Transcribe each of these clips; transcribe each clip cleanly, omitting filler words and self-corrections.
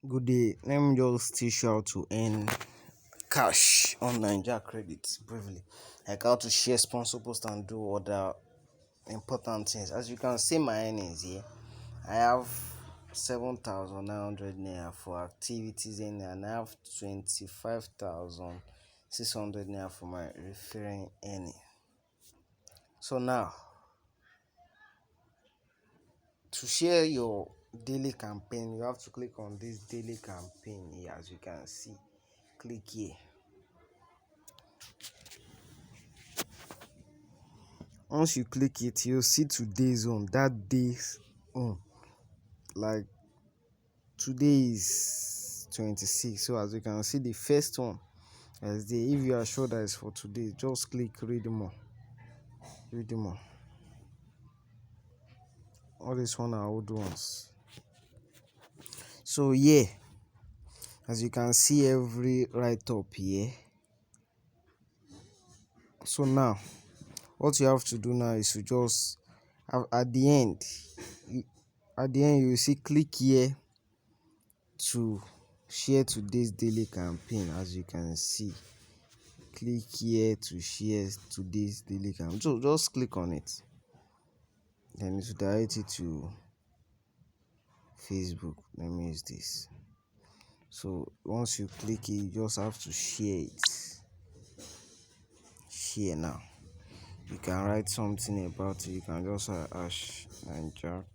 Good day. Let me just teach you how to earn cash on Niger credit briefly. Like how to share sponsor post and do other important things. As you can see my earnings here, I have 7,900 naira for activities in there, and I have 25,600 naira for my referring earning. So now to share your daily campaign, you have to click on this daily campaign here. As you can see, click here. Once you click it, you'll see today's own. That day's own. Like today is 26. So as you can see, the first one is there. If you are sure that it's for today, just click read more. Read more. All this one are old ones. So yeah, as you can see every right up here. So now what you have to do now is to just at the end you, you see click here to share today's daily campaign. As you can see, click here to share today's daily campaign. So just click on it, then it will direct you to Facebook. Let me use this. So once you click it, you just have to share it. Share now. You can write something about it. You can just hash Niger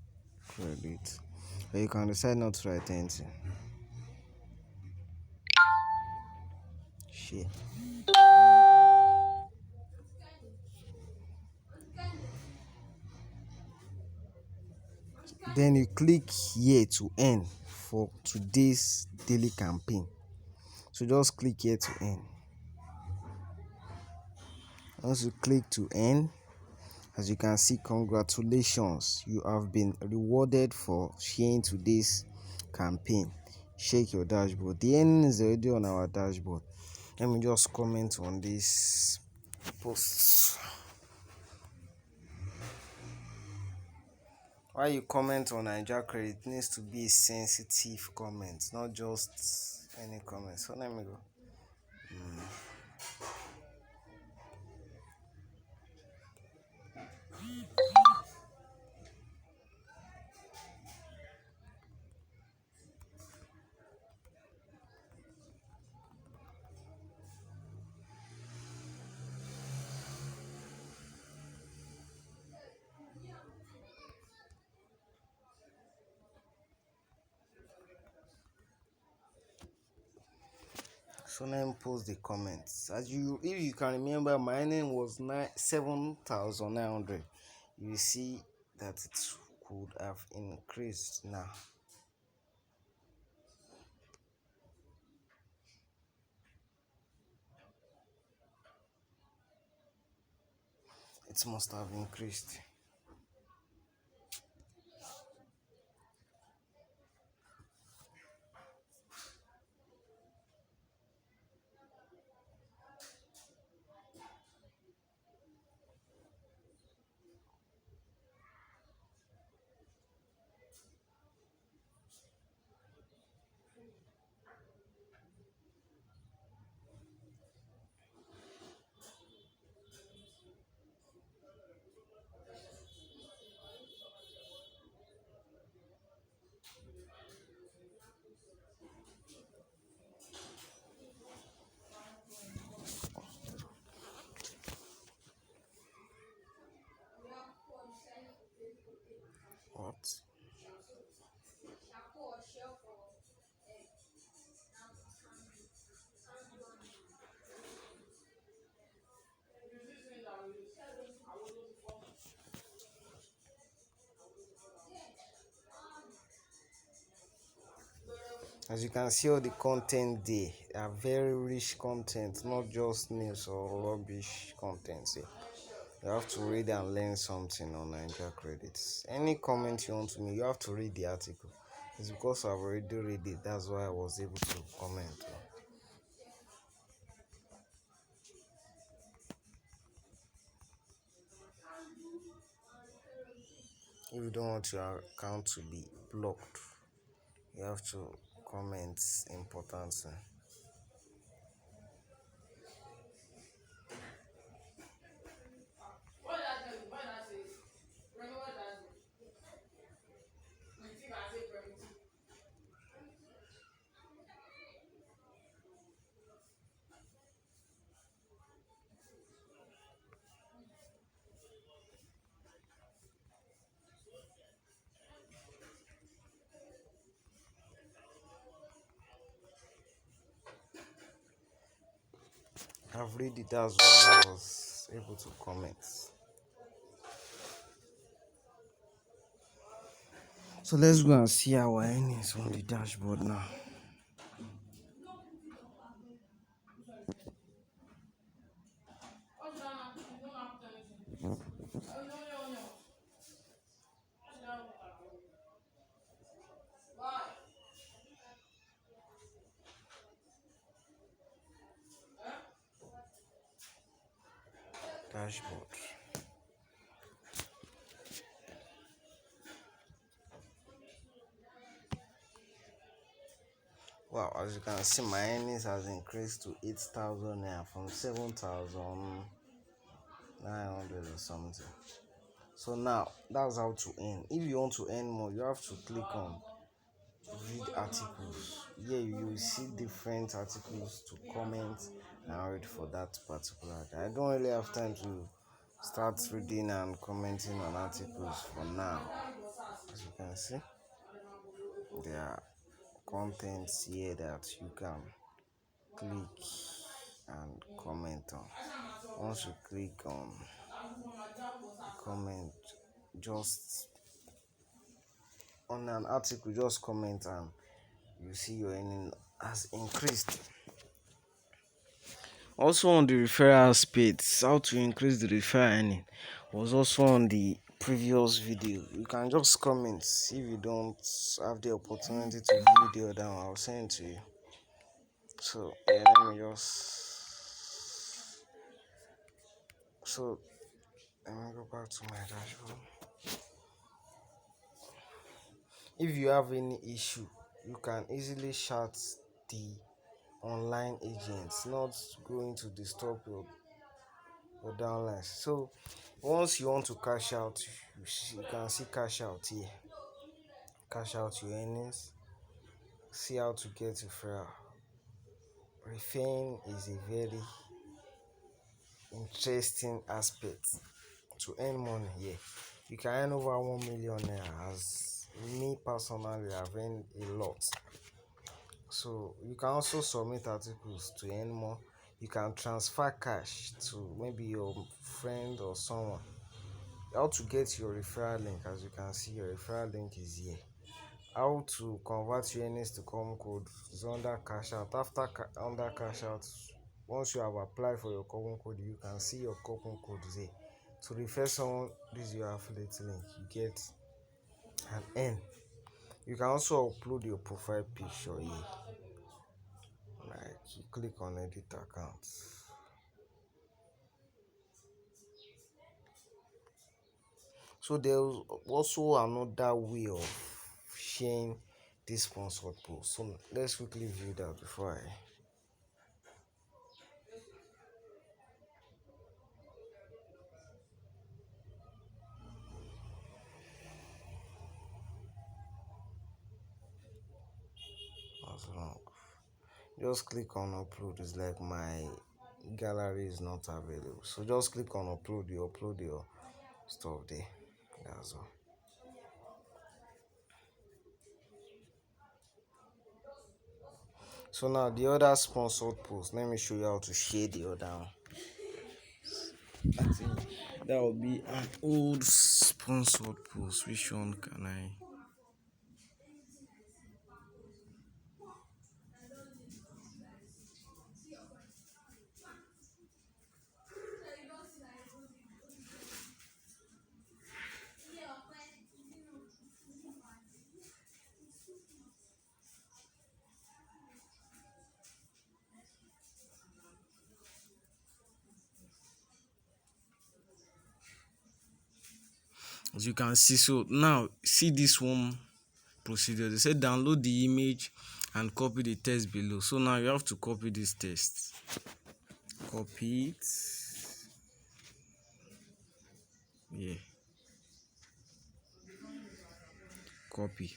credit, or you can decide not to write anything. Share. Then you click here to earn for today's daily campaign. So just click here to earn. Once you click to earn, as you can see, congratulations, you have been rewarded for sharing today's campaign. Check your dashboard. The earning is already on our dashboard. Let me just comment on this post. Why you comment on Niger credit needs to be a sensitive comment, not just any comment. So let me go. So let me post the comments. If you can remember, my name was 7,900. You see that it could have increased now. It must have increased. What? As you can see, all the content there are very rich content, not just news or rubbish content. You have to read and learn something on Niger credits. Any comment you want to make, you have to read the article. It's because I've already read it. That's why I was able to comment. If you don't want your account to be blocked, you have to comments important. I've read it, that's why I was able to comment. So let's go and see our earnings on the dashboard now. Dashboard. Wow, as you can see, my earnings has increased to 8,000 naira from 7,900 or something. So now that's how to earn. If you want to earn more, you have to click on read articles. Here you will see different articles to comment and read for that particular day. I don't really have time to start reading and commenting on articles for now. As you can see, there are contents here that you can click and comment on. Once you click on comment, just on an article, just comment and you see your earning has increased. Also on the referral aspects, how to increase the referral earning was also on the previous video. You can just comment if you don't have the opportunity to view the other one. I'll send it to you. So yeah, let me go back to my dashboard. If you have any issue, you can easily chat the online agents, not going to disturb your downlines. So once you want to cash out, you can see cash out here. Cash out your earnings. See how to get referral. Referring is a very interesting aspect to earn money here. You can earn over 1 million naira. As me personally, I've earned a lot. So you can also submit articles to earn more. You can transfer cash to maybe your friend or someone. How to get your referral link? As you can see, your referral link is here. How to convert your earnings to common code is under cash out. Under cash out, once you have applied for your common code, you can see your common code there. To refer someone, this is your affiliate link. You get an earn. You can also upload your profile picture here. Like you click on edit account. So there's also another way of sharing this sponsored post. So let's quickly view that before I. What's wrong? Just click on upload. It's like my gallery is not available. So just click on upload. You upload your stuff there. That's all. So now the other sponsored post. Let me show you how to share the other one. I think that will be an old sponsored post. Which one can I? As you can see, so now see this one procedure. They said download the image and copy the text below. So now you have to copy this text. Copy it. Yeah. Copy.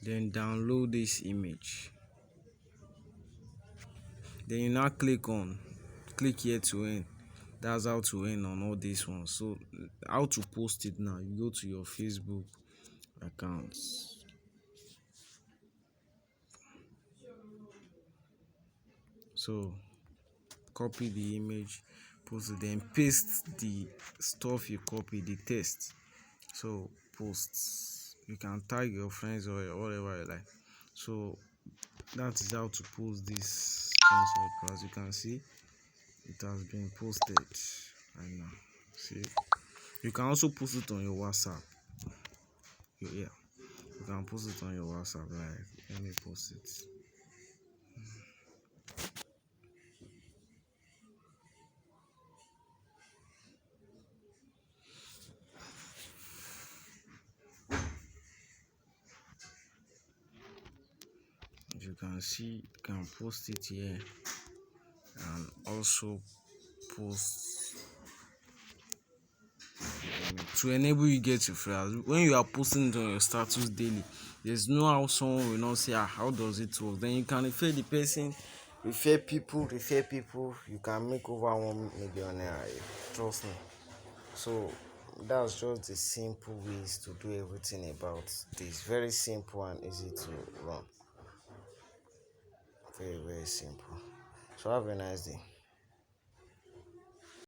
Then download this image. Then you now click here to end. That's how to end on all these ones. So how to post it now? You go to your Facebook accounts. So copy the image, post it, then paste the stuff you copy, the text. So post. You can tag your friends or whatever you like. So that is how to post this screenshot. As you can see, it has been posted right now. See, you can also post it on your WhatsApp. Yeah, you can post it on your WhatsApp. Like, let me post it. As you can see, you can post it here and also post to enable you get your free. When you are posting it on your status daily, there's no how someone will not say, how does it work? Then you can refer the person, refer people. You can make over 1 million naira. Trust me. So that's just the simple ways to do everything about this. Very simple and easy to run. Very simple. So have a nice day.